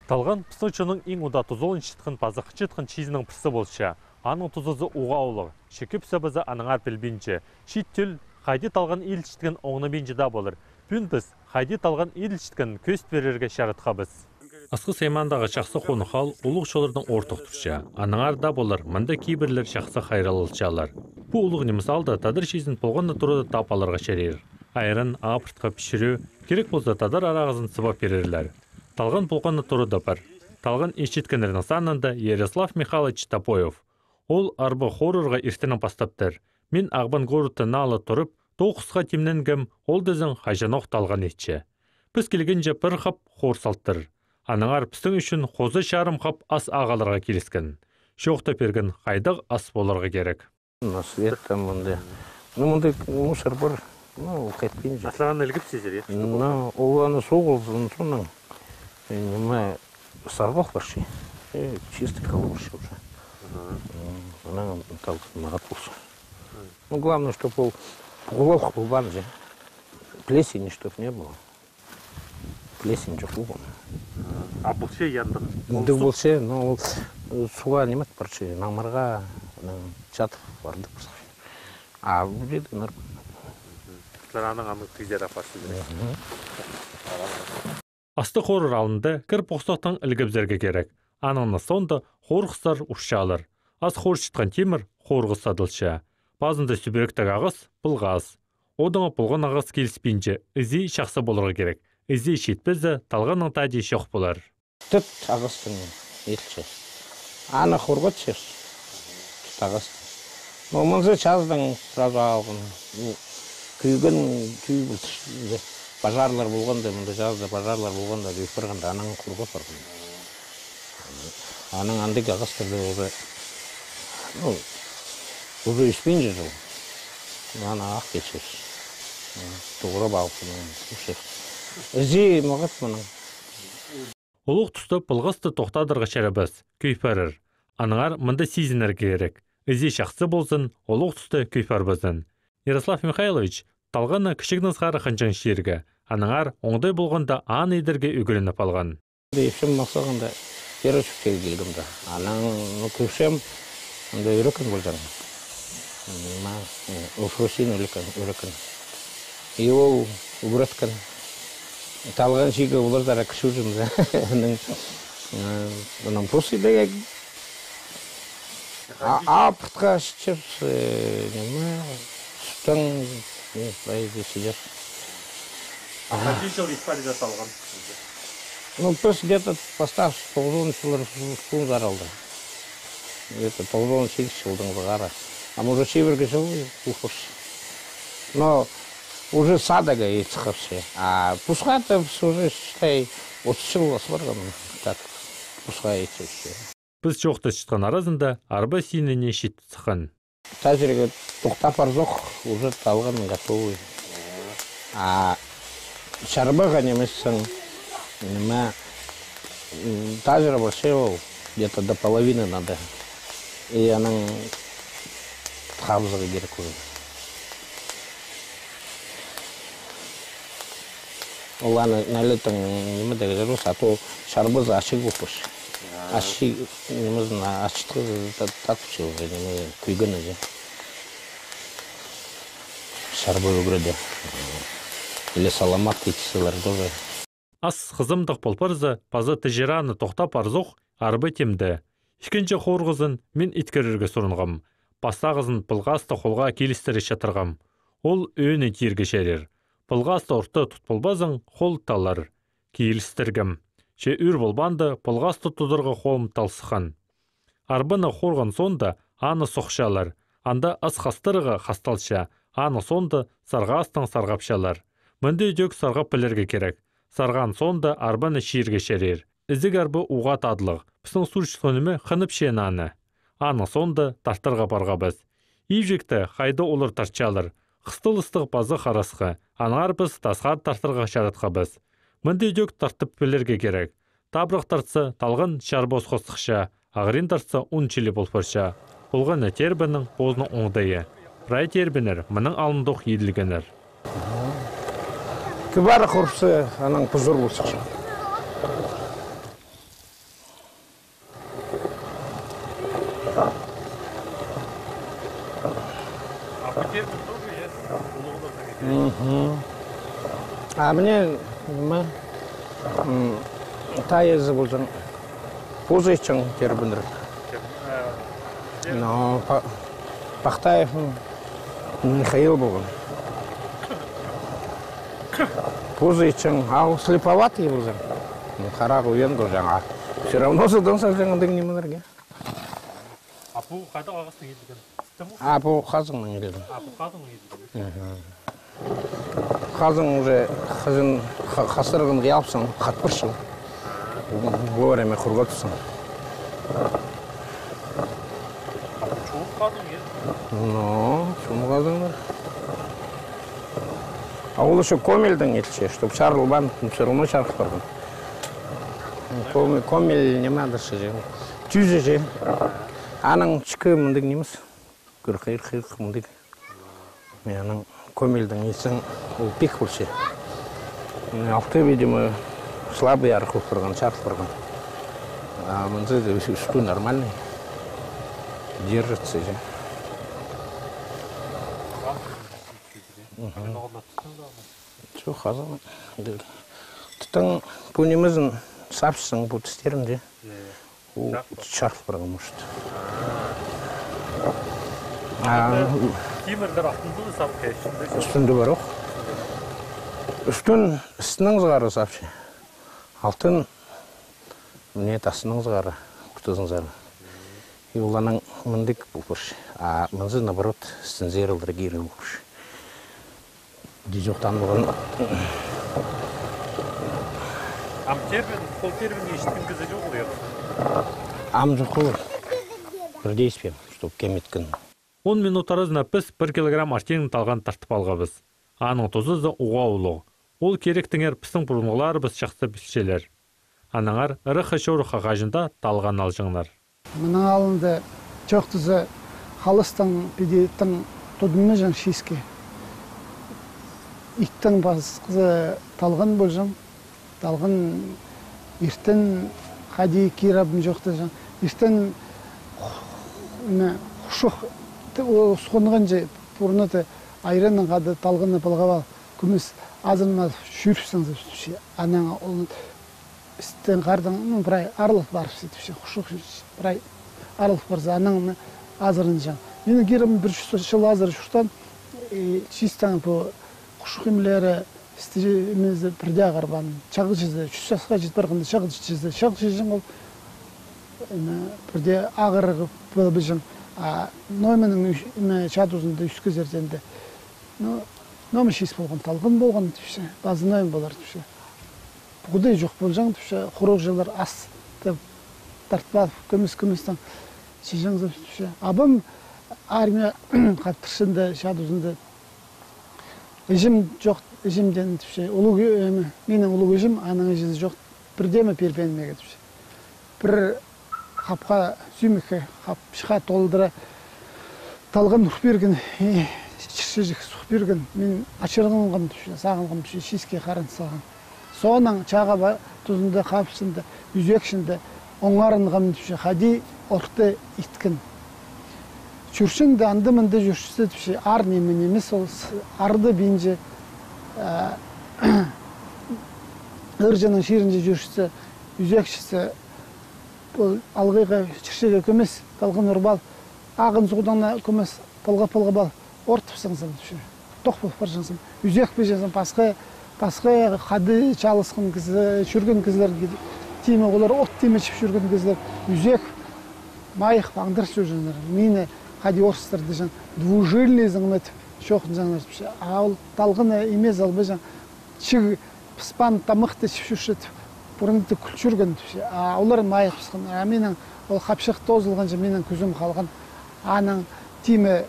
Талған пысыншының ең ұда тұзолын шытқын пазы қычытқын чизінің пысы болшы. Аның тұзызы уға олығы. Шекі пісі аныңар білбінчі. Шит түл қайды талған ел шытқын оңны бенжіда болыр. Бүн біз қайды талған ел шытқын көст берерге шарытқа біз. Асқы сеймандағы шақсы қоны қал ұлық шолырдың ортық тұрша. Аныңар да болыр, мұнда кейбірлер шақсы қайралылшалар. Бұл ұлық немісалда тадыр шизін полғанны тұрыды тапаларға шерер. Айрын, апыртқа пішіру, керек болса тадар арағызын сыбап берерлер. Талған полғанны тұрыды бар. Талған ешеткенерінің санында Ярослав Михайлович Топоев. Ол арбы хорырға ертінің бастаптыр. Мен ағбан горыты налы тұрып, тоқысқа темненгім ол дізін қайжанық талған етші. Біз келгенже бір қап хор салттыр. Аныңар пістің үшін қозы шарым қап ас ағаларға келескен. Шоқта перген қайдық ас боларға керек. Свет там мұнда мусор бар. Қайтпейін же. Аслаған ілгіп сезер, е? Ол аны соғылдың соның. Нема сарғақ баршы. Чистый колорши уже. Она талқын мағат болса. Главное, чтобы уголовка был банже. Плесени, чтоб не было. Плесень жоқ болған. А бұл ше янды? Бұл ше, суға немет баршы. Намарға чатып барды болса. А бұл жеді нормально. Аның аны күздер апасы керек. Асты қорыр алынды кір поқсақтың ілгіпзерге керек. Аныңны сонда қорғыстар ұшшалыр. Аз қор шытқан темір қорғыз садылшы. Базында сүбіректік ағыз бұлғаз. Одыңа бұлған ағыз келіспейінше ізі шақсы болырға керек. Ізі шетпізі талғанның тәде шоқ болар. Түт ағыстың етші. Аны қорғыт шеш. Түт ағыстың. Мұнзы жаздың сразу алғын. Күйген күй бұлтышты. Пожарлар болғанда, мұнда жазда пожарлар болғанда, өйпірғанда аның құрғы барғын. Аның андық ағыстырды уже үспейінже жыл. Аны ақ кетшеш. Тұғыры балқының ұшеш. Ізі мұғыт мұның. Олық тұсты пылғысты тоқтадырға шәрібіз, көйпәрір. Аныңар мұнда сезінер керек. Ізі шақсы болсын, олық тұсты көйпәр бізін. Ярослав Михайлович талғаны кішігінің сқары қынжан шергі. Аныңар оңдай болғанда ан едерге үгірініп алған. Епшім мақсағында перочуктегі келгімді. Аның көшем үйрекін болжарым. Уфрусин үйрекін. И ол үгіреткін. Талған шегі олардара кіші жүрімді. Оның пұрсы бәгек. Апыртқа шычыр. Сүттің бәйді сидер. Қанша жыл история талған? Біз где-то постав 90 жылдар суын заралды. Где-то 98 жылдың ғара. А может шеверге жыл ұқырш. Но уже садага етсіқыршы. А пұсқаты уже штай 30 жыл асыларған. Так, пұсқа етсіқыршы. Біз жоқты шытқан арасында арба синіне шет сықын. Тәжірге тоқтап арзоқ уже талған готовый. А шарбаға немессің тажера большой, где-то до половины надо. И она тхабзага керек уже. Оланы налетің немедегі жарыс, а то шарбыз ашық өпіш. Ашық немізін ашытқы татпышы уже, күйген өзе. Шарбы өгіреді. Или саламат кетісілер тоже. Ас қызымдық полпарзы пазы тежераны тоқтап арзоқ арбы темді. Ишкенше қорғызын мен иткерерге сұрынғам. Пастағызын пылғасты қолға келістері шатырғам. Ол өйіні терге шәрер. Пылғасты ұрты тұтпылбазың қол талар. Келістіргім. Ше үр болбанды пылғасты тұдырғы қолым талсыған. Арбыны қорған сонда аны соқшалар. Анда ас қастырығы қасталша. Аны сонда сарғастың сарғапшалар. Мынды дөк сарғап білерге керек. Сарған сонда арбаны шерге шерер. Ізік арбы уға тадылық. Пісің сұршықынымы қынып шен аны. Аны сонда тартырға барға біз. Ивжекті қайды олыр тартчалыр. Қыстыл-ыстық базы қарасқы. Анар біз тасқар тартырға шаратқа біз. Мынды дөк тартып білерге керек. Табрық тартсы талғын шарбоз қосықша. Ағырин тартсы ұнчілі болпырша. Бұлғаны тербінің бозны оңдайы. Рай тербінер мұның алындық еділгенер. Кібары құрсы аның пұзыр болсықша. Міне тайызы болжан Пузычың тербіндір. Пақтаев Михаил болған. Пузычың, ал слеповатый болжан. Қара қойын бұл жаңа. Все равно содан сәлжаңындың немелерге. Апу қады ағасының еділген? Апу қазыңның еділген. Апу қазыңның еділген? Қазың уже қасырғын қиялпсың, қатпыршың. Вовремя құрғатысың. Апу чуып қазың еді? Чуым қазыңдар. Ол еще комельдің етші, чтоб шарылбан, все равно шарқы барған. Комель немадыршы же. Түйзі же. Аның чықы мұндық неміз. Күр-қиыр мұндық. Аның комельдің есің ол пик болшы. Алты, видимо, слабый арқылы тұрған, шарқы тұрған. Мұнды үсту нормальный. Держится же. Что, қазан? Тұтың пөнемізін сапшысың бұл тістерінде. Ол шарқы тұрған мұшты. Темірдер ақтыңды сапқа ішінде? Үстінде бар оқ. Үстін үстінің зығары сапшы. Алтын міне тасының зығары, күтізің зығары. И оланың міндік бұл көрші. Мұнзы наоборот үстін зерілдері кейрі бұл көрші. Дежоқтан бұғын. Қол тербін ештің кізі жоқ ұрияқ? Жоқ қол. Бірде еспем, чтоб кеметкін. 10 минут арызына біз 1 килограмм аштеңін талған тартып алғабыз. Аның тозызы уға ұлығы. Ол керектіңер пісің бұрынғылар біз шақты бішчелер. Анаңар ұрықы шорыққа қажында талған алжыңлар. Мұның алынды жоқ тұзы қалыстың бедеттің тұдымы жан шеске. Иттің басқызы талғын бұл жан. Талғын ертін қади керабым жоқты жан. Ертін құшық сұғынған же бұрыныты айранның қады талғыны балғавал күміс азынма шүріпсіңіз өші. Анаң олын істен қардың бірай арылық барып сөйтіпші. Құшық бірай арылық барса анаң азырын жан. Менің керім бір жыл азыр шұқтан чистан бұл құшық емлері істемезді бірде ағарбан. Чағы жезді, 3 жасқа жет барғында чағы жезді. Чағы жездің ол бірде ағырығы бұл жан. Нойменің чадузында үскі зерденді. Номы шес болған, талғын болған түші, базы нойм болар түші. Бұғыдай жоқ бол жаң түші, құрық жылар ас тартпадып, көміс-көмістің шешіңізі түші. Абым армия қаттыршында, чадузында ежім жоқ, ежімден түші. Менің ұлы ежім, аның ежізі жоқ, бірдемі пербенмеге түші. Бір қапқа сүймекке, қап шыға толдыра талған ұқ берген, шешежік сұқ берген, мен ашырғынған түші, сағынған түші, шеске қарын саған. Соның чаға тұзында, қапсында, үзекшінде, оңарынған түші, қади орты иткін. Жүршіңді андымынды жүршісі түші, ар немен емес ол, арды бейінже, ұржының шерінже жүршісі, үзекшісі, алғыға шіршеге көмес, талғын ұрбал, ағын сұғдаңна көмес, пылға бал, ортыпсыңызым түші. Тоқ болып бар жансым. Үзек бе жансым, басқа қады чалысқын кізі, жүрген кізілер, тиме олар от теме шіп жүрген кізілер, үзек, майық баңдыр сөзінер. Мені қади орыстырды жан, двужильный заңметіп, шоқын жаңлар түші. Ал талғыны емез албы жан, чыг пыспан тамықты шіп жүршетіп, бұрынды күлчүрген түші. Олар майық пысқын. Менің ол қапшық тозылған же менің күзім қалған. Аның тиме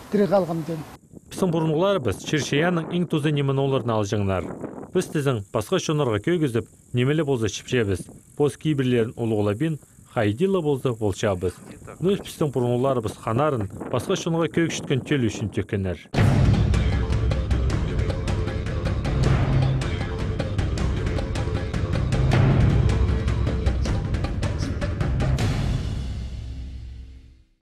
тірі қалған ден. Пісің бұрынғылар біз Чершияның ең тозы немін оларын алжыңлар. Біз тізің басқа шонарға көгізіп, немелі болзы шіпшебіз. Боз кейбірлерін олуғыла бен, қайдилы болзы болчабыз. Нөз пістің бұрынғылар біз қанарын басқа шонарға көк шүткен төл үшін төкенер.